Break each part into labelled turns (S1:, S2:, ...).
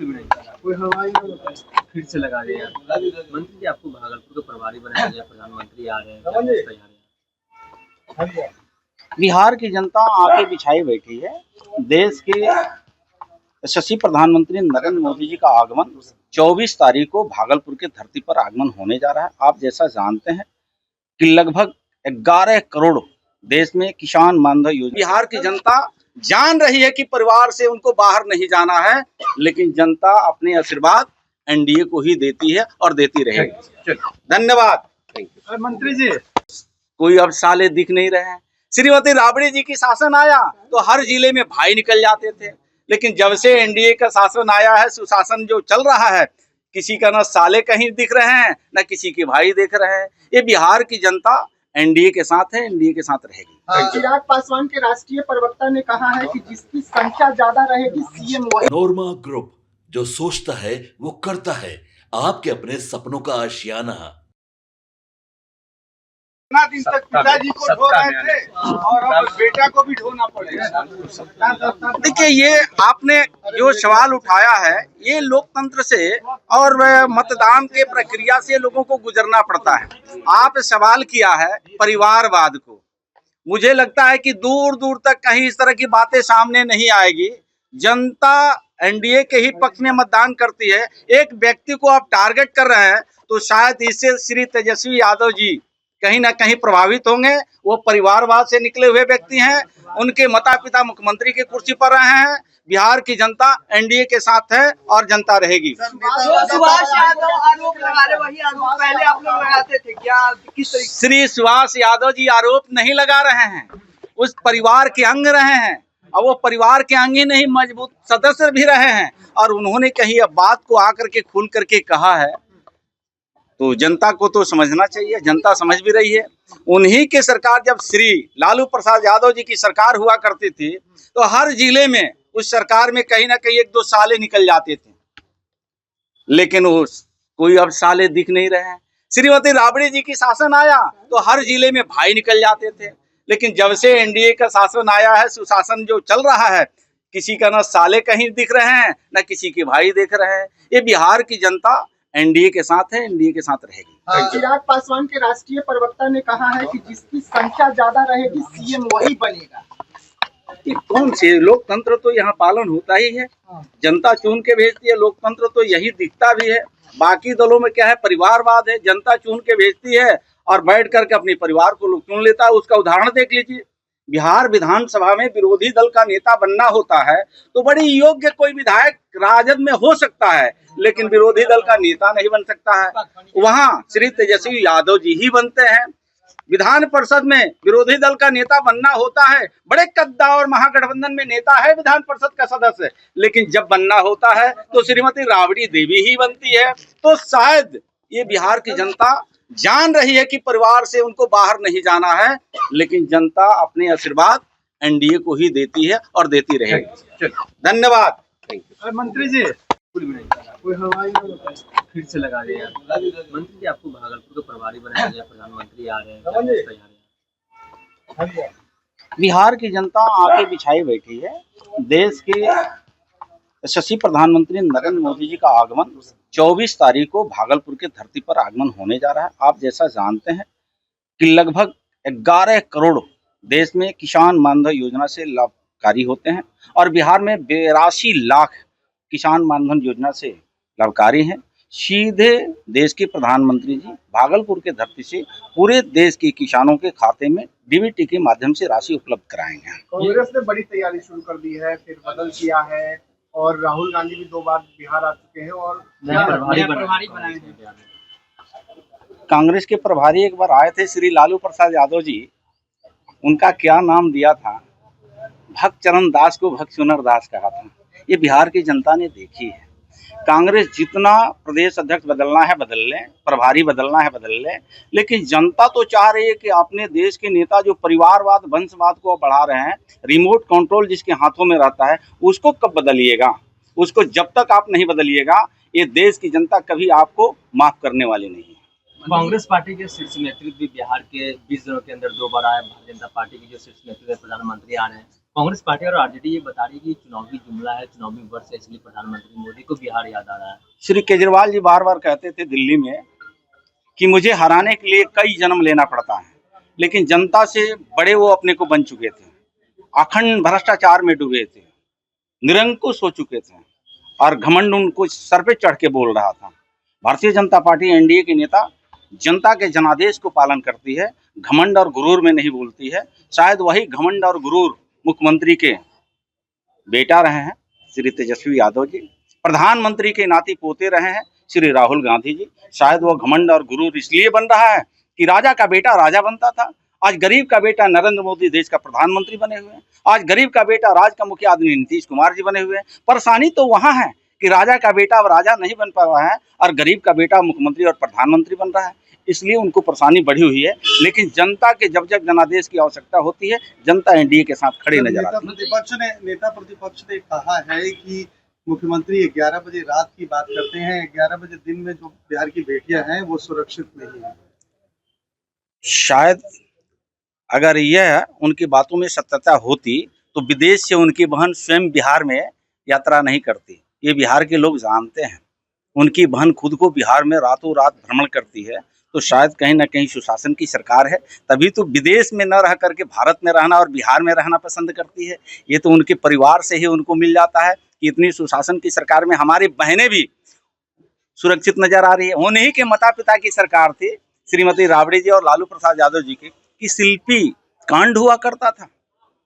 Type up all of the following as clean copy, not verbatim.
S1: बिल्कुल भी नहीं चला। कोई हवाई फिर से लगा दिया। मंत्री जी, आपको भागलपुर के प्रभारी बनाया गया, प्रधानमंत्री आ रहे हैं, क्या तैयारी है?
S2: बिहार की जनता आके बिछाई बैठी है। देश के यशस्वी प्रधानमंत्री नरेंद्र मोदी जी का आगमन 24 तारीख को भागलपुर की धरती पर आगमन होने जा रहा है। आप जैसा जानते हैं कि लगभग 11 करोड़ देश में किसान मानधन योजना, बिहार की जनता जान रही है कि परिवार से उनको बाहर नहीं जाना है, लेकिन जनता अपने आशीर्वाद एनडीए को ही देती है और देती रहेगी। धन्यवाद।
S1: मंत्री जी,
S2: कोई अब साले दिख नहीं रहे हैं। श्रीमती राबड़ी जी की शासन आया तो हर जिले में भाई निकल जाते थे, लेकिन जब से एनडीए का शासन आया है, सुशासन जो चल रहा है, किसी का ना साले कहीं दिख रहे हैं, ना किसी के भाई दिख रहे हैं। ये बिहार की जनता एनडीए के साथ है, एनडीए के साथ रहेगी।
S3: चिराग पासवान के राष्ट्रीय प्रवक्ता ने कहा है कि जिसकी संख्या ज्यादा रहेगी सीएम वही।
S4: नोरमा ग्रुप, जो सोचता है वो करता है। आपके अपने सपनों का आशियाना।
S2: इतना दिन तक पिताजी को ढो रहे थे और अब बेटा को भी ढोना पड़ेगा। देखिए, ये आपने जो सवाल उठाया है, ये लोकतंत्र से और मतदान के प्रक्रिया से लोगों को गुजरना पड़ता है। आप सवाल किया है परिवारवाद को, मुझे लगता है कि दूर दूर तक कहीं इस तरह की बातें सामने नहीं आएगी। जनता एनडीए के ही पक्ष में मतदान करती है। एक व्यक्ति को आप टारगेट कर रहे हैं तो शायद इससे श्री तेजस्वी यादव जी कहीं ना कहीं प्रभावित होंगे। वो परिवारवाद से निकले हुए व्यक्ति हैं, उनके माता पिता मुख्यमंत्री की कुर्सी पर रहे हैं। बिहार की जनता एनडीए के साथ है और जनता रहेगी।
S3: सुभाष यादव आरोप लगा रहे, वही आरोप पहले आप लोग लगाते थे क्या? किस तरीके?
S2: श्री सुभाष यादव जी आरोप नहीं लगा रहे हैं, उस परिवार के अंग रहे हैं और वो परिवार के अंग ही नहीं, मजबूत सदस्य भी रहे हैं। और उन्होंने कहीं अब बात को आकर के खुल करके कहा है तो जनता को तो समझना चाहिए, जनता समझ भी रही है। उन्हीं के सरकार, जब श्री लालू प्रसाद यादव जी की सरकार हुआ करती थी, तो हर जिले में उस सरकार में कहीं ना कहीं 1-2 साले निकल जाते थे, लेकिन कोई अब साले दिख नहीं रहे हैं। श्रीमती राबड़ी जी की शासन आया तो हर जिले में भाई निकल जाते थे, लेकिन जब से एनडीए का शासन आया है, सुशासन जो चल रहा है, किसी का ना साले कहीं दिख रहे हैं, ना किसी के भाई दिख रहे हैं। ये बिहार की जनता एनडीए के साथ है, एनडीए के साथ रहेगी।
S3: चिराग पासवान के राष्ट्रीय प्रवक्ता ने कहा है कि जिसकी संख्या ज्यादा रहेगी सीएम वही बनेगा।
S2: ये कौन से लोकतंत्र, तो यहाँ पालन होता ही है, जनता चुन के भेजती है। लोकतंत्र तो यही दिखता भी है। बाकी दलों में क्या है, परिवारवाद है। जनता चुन के भेजती है और बैठ करके अपने परिवार को लोग चुन लेता है। उसका उदाहरण देख लीजिए, बिहार विधानसभा में विरोधी दल का नेता बनना होता है तो बड़ी योग्य कोई विधायक राजद में हो सकता है, लेकिन विरोधी दल का नेता नहीं बन सकता है। वहां श्री तेजस्वी यादव जी ही बनते हैं। विधान परिषद में विरोधी दल का नेता बनना होता है, बड़े कद्दा और महागठबंधन में नेता है विधान परिषद का सदस्य, लेकिन जब बनना होता है तो श्रीमती राबड़ी देवी ही बनती है। तो शायद ये बिहार की जनता जान रही है कि परिवार से उनको बाहर नहीं जाना है, लेकिन जनता अपने आशीर्वाद एनडीए को ही देती है और देती रहेगी। धन्यवाद।
S1: मंत्री जी, बिल्कुल भी नहीं चला। कोई हवाई फिर से लगा दिया। मंत्री जी, आपको भागलपुर के प्रभारी बनाया गया, प्रधानमंत्री आ रहे हैं, क्या तैयारी है?
S2: बिहार की जनता आके बिछाई बैठी है। देश के यशस्वी प्रधानमंत्री नरेंद्र मोदी जी का आगमन 24 तारीख को भागलपुर की धरती पर आगमन होने जा रहा है। आप जैसा जानते हैं कि लगभग 11 करोड़ देश में किसान मानधन योजना से लाभकारी होते हैं और बिहार में 82 लाख किसान मानधन योजना से लाभकारी हैं। सीधे देश के प्रधानमंत्री जी भागलपुर के धरती से पूरे देश के किसानों के खाते में डीबीटी के माध्यम से राशि उपलब्ध कराएंगे।
S3: कांग्रेस ने बड़ी तैयारी शुरू कर दी है, फिर बदल किया है और राहुल गांधी भी 2 बार बिहार आ चुके हैं और
S1: प्रभारी बनाए हैं।
S2: कांग्रेस के प्रभारी एक बार आए थे श्री लालू प्रसाद यादव जी, उनका क्या नाम दिया था, भक्त चरण दास को भक्त सुनर दास कहा था। ये बिहार की जनता ने देखी है। कांग्रेस जितना प्रदेश अध्यक्ष बदलना है बदल लें, प्रभारी बदलना है बदल लें, लेकिन जनता तो चाह रही है कि अपने देश के नेता जो परिवारवाद वंशवाद को बढ़ा रहे हैं, रिमोट कंट्रोल जिसके हाथों में रहता है, उसको कब बदलिएगा। उसको जब तक आप नहीं बदलिएगा, ये देश की जनता कभी आपको माफ करने वाली नहीं है।
S1: कांग्रेस पार्टी के शीर्ष नेतृत्व भी बिहार के 20 दिनों के अंदर 2 बार आया। भारतीय जनता पार्टी की जो शीर्ष नेतृत्व प्रधानमंत्री आ रहे हैं, कांग्रेस पार्टी और आरजेडी ये बता रही है कि चुनावी जुमला है, चुनावी वर्ष है, इसलिए प्रधानमंत्री मोदी को बिहार याद आ रहा है।
S2: श्री केजरीवाल जी बार बार कहते थे दिल्ली में कि मुझे हराने के लिए कई जन्म लेना पड़ता है, लेकिन जनता से बड़े वो अपने को बन चुके थे, अखंड भ्रष्टाचार में डूबे थे, निरंकुश हो चुके थे और घमंड उनको सर पे चढ़ के बोल रहा था। भारतीय जनता पार्टी एनडीए के नेता जनता के जनादेश को पालन करती है, घमंड और गुरूर में नहीं बोलती है। शायद वही घमंड और गुरूर मुख्यमंत्री के बेटा रहे हैं श्री तेजस्वी यादव जी, प्रधानमंत्री के नाती पोते रहे हैं श्री राहुल गांधी जी। शायद वो घमंड और गुरूर इसलिए बन रहा है कि राजा का बेटा राजा बनता था, आज गरीब का बेटा नरेंद्र मोदी देश का प्रधानमंत्री बने हुए हैं, आज गरीब का बेटा राज का मुखिया आदमी नीतीश कुमार जी बने हुए हैं। परेशानी तो वहाँ है कि राजा का बेटा अब राजा नहीं बन पा रहा है और गरीब का बेटा मुख्यमंत्री और प्रधानमंत्री बन रहा है, इसलिए उनको परेशानी बढ़ी हुई है। लेकिन जनता के जब जब जनादेश की आवश्यकता होती है, जनता एनडीए के साथ खड़ी नजर आती है।
S3: नेता प्रतिपक्ष ने कहा है कि मुख्यमंत्री 11 बजे रात की बात करते हैं, 11 बजे दिन में जो बिहार की बेटियां हैं वो सुरक्षित नहीं है।
S2: शायद अगर यह उनकी बातों में सत्यता होती तो विदेश से उनकी बहन स्वयं बिहार में यात्रा नहीं करती। ये बिहार के लोग जानते हैं, उनकी बहन खुद को बिहार में रातों रात भ्रमण करती है, तो शायद कहीं ना कहीं सुशासन की सरकार है, तभी तो विदेश में न रह करके भारत में रहना और बिहार में रहना पसंद करती है। ये तो उनके परिवार से ही उनको मिल जाता है कि इतनी सुशासन की सरकार में हमारी बहनें भी सुरक्षित नजर आ रही है। उन्हीं के माता पिता की सरकार थी श्रीमती राबड़ी जी और लालू प्रसाद यादव जी की कि शिल्पी कांड हुआ करता था,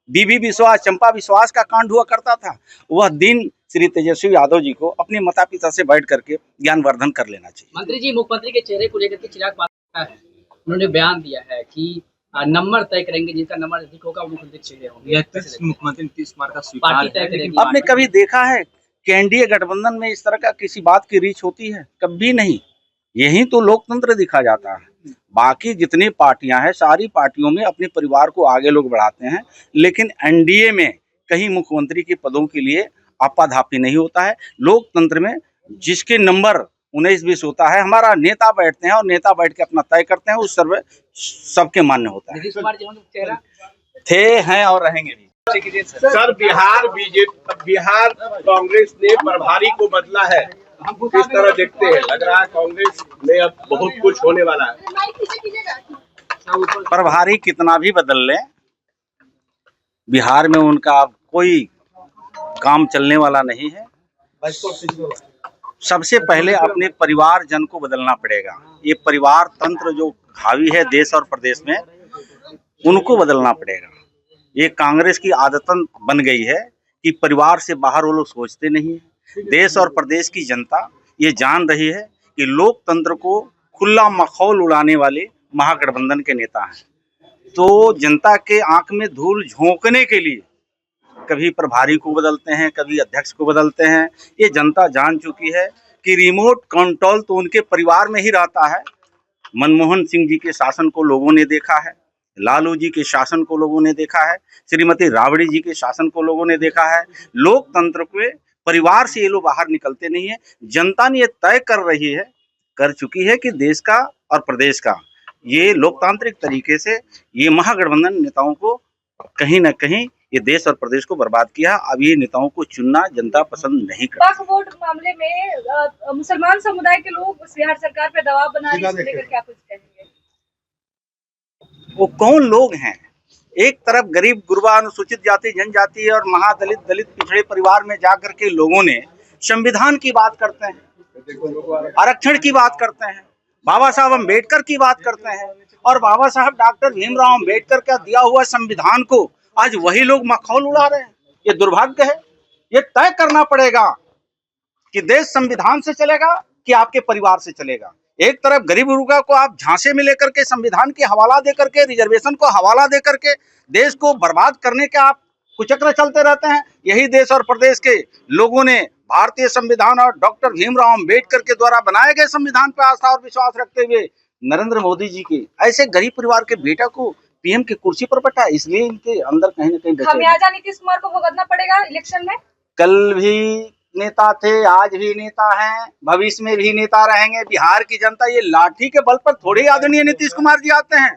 S2: बीबी विश्वास, चंपा विश्वास का कांड हुआ करता था। वह दिन श्री तेजस्वी यादव जी को अपने माता पिता से बैठ करके ज्ञानवर्धन कर लेना चाहिए।
S5: मंत्री जी, मुख्यमंत्री के चेहरे को लेकर के चिराग पासवान उन्होंने बयान दिया है कि नंबर तय करेंगे, जिसका नंबर अधिक होगा वो मुख्यमंत्री चेहरे होंगे।
S1: मुख्यमंत्री नीतीश कुमार का स्वीकार
S5: पार्टी तय करेगी।
S2: आपने कभी देखा है कि एनडीए गठबंधन में इस तरह का किसी बात की रीच होती है? कभी नहीं। यही तो लोकतंत्र दिखा जाता है। बाकी जितनी पार्टियां हैं, सारी पार्टियों में अपने परिवार को आगे लोग बढ़ाते हैं, लेकिन एनडीए में कहीं मुख्यमंत्री के पदों के लिए आपाधापी नहीं होता है। लोकतंत्र में जिसके नंबर 19-20 होता है, हमारा नेता बैठते हैं और नेता बैठ के अपना तय करते हैं, उस सर्वे सबके मान्य होता है।
S5: नीतीश कुमार जी चेहरा
S2: थे, हैं और रहेंगे भी।
S6: सर, बिहार कांग्रेस ने प्रभारी को बदला है, किस तरह देखते हैं? लग रहा है कांग्रेस में अब बहुत कुछ होने वाला है।
S2: प्रभारी कितना भी बदल ले, बिहार में उनका अब कोई काम चलने वाला नहीं है। सबसे पहले अपने परिवार जन को बदलना पड़ेगा। ये परिवार तंत्र जो हावी है देश और प्रदेश में, उनको बदलना पड़ेगा। ये कांग्रेस की आदतन बन गई है कि परिवार से बाहर वो लोग सोचते नहीं है। देश और प्रदेश की जनता ये जान रही है कि लोकतंत्र को खुला मखौल उड़ाने वाले महागठबंधन के नेता हैं, तो जनता के आंख में धूल झोंकने के लिए कभी प्रभारी को बदलते हैं, कभी अध्यक्ष को बदलते हैं। ये जनता जान चुकी है कि रिमोट कंट्रोल तो उनके परिवार में ही रहता है। मनमोहन सिंह जी के शासन को लोगों ने देखा है, लालू जी के शासन को लोगों ने देखा है, श्रीमती राबड़ी जी के शासन को लोगों ने देखा है। लोकतंत्र के परिवार से ये लोग बाहर निकलते नहीं है। जनता ने ये तय कर चुकी है कि देश का और प्रदेश का ये लोकतांत्रिक तरीके से ये महागठबंधन नेताओं को कहीं ना कहीं ये देश और प्रदेश को बर्बाद किया। अब ये नेताओं को चुनना जनता पसंद नहीं करती।
S7: वक्फ बोर्ड मामले में मुसलमान समुदाय के लोग बिहार सरकार पे दबाव बना रही है, इसको लेकर क्या कुछ कहेंगे?
S2: वो कौन लोग हैं? एक तरफ गरीब गुरबा अनुसूचित जाति जनजाति और महादलित दलित पिछड़े परिवार में जाकर के लोगों ने संविधान की बात करते हैं, आरक्षण की बात करते हैं, बाबा साहब अम्बेडकर की बात करते हैं, और बाबा साहब डॉक्टर भीमराव अम्बेडकर का दिया हुआ संविधान को आज वही लोग मखौल उड़ा रहे हैं। ये दुर्भाग्य है। ये तय करना पड़ेगा कि देश संविधान से चलेगा कि आपके परिवार से चलेगा। एक तरफ गरीब गुरबा को आप झांसे में लेकर के संविधान की हवाला दे करके, रिजर्वेशन को हवाला दे करके देश को बर्बाद करने के आप कुचक्र चलते रहते हैं। यही देश और प्रदेश के लोगों ने भारतीय संविधान और डॉक्टर भीमराव अम्बेडकर के द्वारा बनाए गए संविधान पर आस्था और विश्वास रखते हुए नरेंद्र मोदी जी के ऐसे गरीब परिवार के बेटा को पीएम की कुर्सी पर बैठा, इसलिए इनके अंदर कहीं ना कहीं
S7: खामियाजा नीतीश कुमार को भुगतना पड़ेगा इलेक्शन में।
S2: कल भी नेता थे, आज भी नेता हैं, भविष्य में भी नेता रहेंगे। बिहार की जनता ये लाठी के बल पर थोड़े आदरणीय नीतीश कुमार जी आते हैं,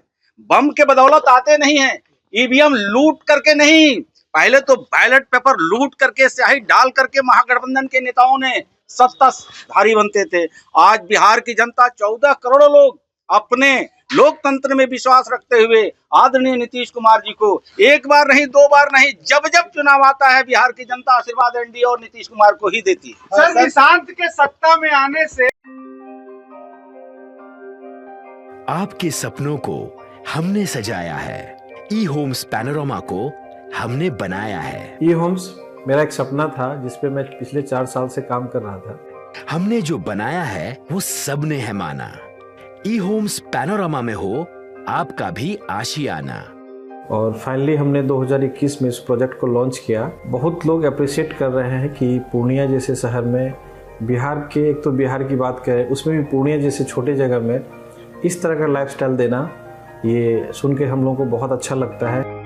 S2: बम के बदौलत आते नहीं हैं, ईवीएम लूट करके नहीं, पहले तो बैलेट पेपर लूट करके स्याही डाल करके महागठबंधन के नेताओं ने सत्ताधारी बनते थे। आज बिहार की जनता 14 करोड़ लोग अपने लोकतंत्र में विश्वास रखते हुए आदरणीय नीतीश कुमार जी को एक बार नहीं, 2 बार नहीं, जब जब चुनाव आता है बिहार की जनता आशीर्वाद एनडीए और नीतीश कुमार को ही देती है।
S3: सर, निशांत के सत्ता में आने से
S8: आपके सपनों को हमने सजाया है, ई होम्स पैनोरमा को हमने बनाया है।
S9: ई होम्स मेरा एक सपना था जिसपे मैं पिछले 4 साल से काम कर रहा था।
S8: हमने जो बनाया है वो सबने है माना। ई होम्स पैनोरमा में हो आपका भी आशियाना।
S9: और फाइनली हमने 2021 में इस प्रोजेक्ट को लॉन्च किया। बहुत लोग अप्रिशिएट कर रहे हैं कि पूर्णिया जैसे शहर में बिहार के, एक तो बिहार की बात करें उसमें भी पूर्णिया जैसे छोटे जगह में इस तरह का लाइफस्टाइल देना, ये सुन के हम लोगों को बहुत अच्छा लगता है।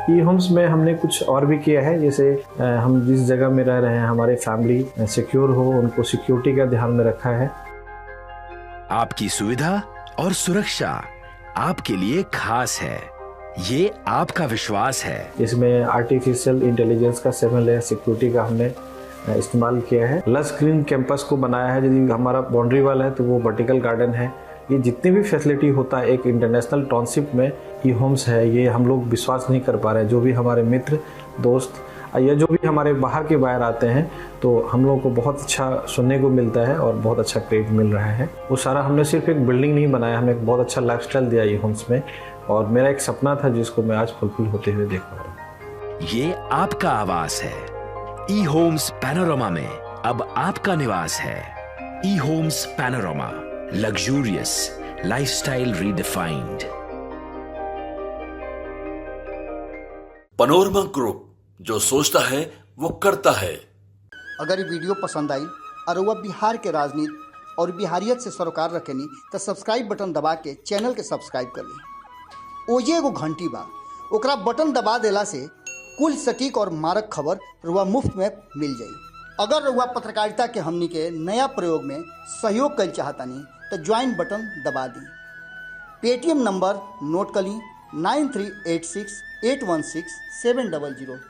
S9: ई होम्स में हमने कुछ और भी किया है, जैसे हम जिस जगह में रह रहे हैं हमारे फैमिली सिक्योर हो, उनको सिक्योरिटी का ध्यान में रखा है।
S8: आपकी सुविधा और सुरक्षा आपके लिए खास है, ये आपका विश्वास है।
S9: इसमें आर्टिफिशियल इंटेलिजेंस का 7 लेयर सिक्योरिटी का हमने इस्तेमाल किया है। लस ग्रीन कैंपस को बनाया है। यदि हमारा बाउंड्री वाल है तो वो वर्टिकल गार्डन है। ये जितनी भी फैसिलिटी होता है एक इंटरनेशनल टाउनशिप में ई होम्स है, ये हम लोग विश्वास नहीं कर पा रहे हैं। जो भी हमारे मित्र दोस्त या जो भी हमारे बाहर के बाहर आते हैं तो हम लोगों को बहुत अच्छा सुनने को मिलता है और बहुत अच्छा क्रेडिट मिल रहा है। वो सारा हमने सिर्फ एक बिल्डिंग नहीं बनाया, हमें एक बहुत अच्छा लाइफस्टाइल दिया ई होम्स में, और मेरा एक सपना था जिसको मैं आज फुलफिल होते हुए देख पा रहा हूँ।
S8: ये आपका आवास है। ई होम्स पैनोरमा में अब आपका निवास है। E homes Panorama, luxurious lifestyle redefined.
S4: Panorama group, जो सोचता है वो करता है।
S10: अगर ये वीडियो पसंद आई और वह बिहार के राजनीति और बिहारियत से सरोकार रखेनी तो सब्सक्राइब बटन दबा के चैनल के सब्सक्राइब कर ली। ओजे एगो घंटी बा, ओकरा बटन दबा देला से कुल सटीक और मारक खबर रुआ मुफ्त में मिल जाई। अगर रुआ पत्रकारिता के हमनी के नया प्रयोग में सहयोग कर चाहतानी तो ज्वाइन बटन दबा दी। पेटीएम नंबर नोट कर ली 9386 816 700।